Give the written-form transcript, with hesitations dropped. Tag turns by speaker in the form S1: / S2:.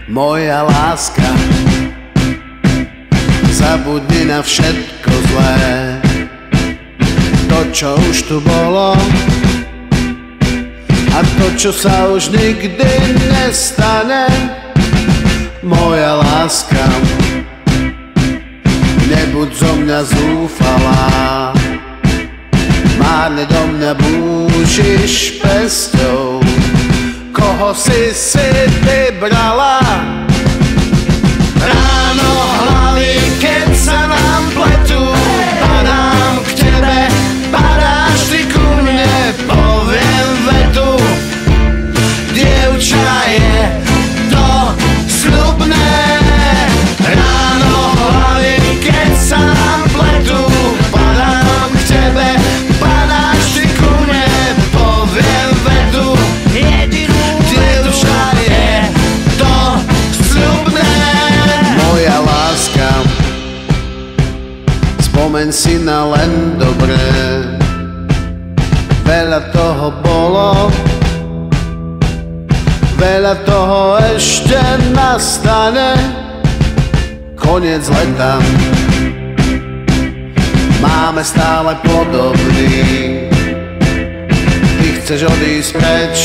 S1: Moja láska, zabudni na všetko zlé, to, čo už tu bolo a to, čo sa už nikdy nestane. Moja láska, nebuď zo mňa zúfalá, márne do mňa búšiš pesťou. Koho si vybrala? Ráno hlavy, keď sa nám pletú, padám k tebe, padáš ty ku mne, poviem vetu. Dievča, je to sľubné. Ráno hlavy, keď sa nám pletú, padám k tebe, padáš ty ku mne, poviem vetu. Dievča, je to sľubné. Moja láska, spomeň si na len dobré, veľa toho bolo, veľa toho ešte nastane. Koniec leta, máme stále podobný. Ty chceš odísť preč,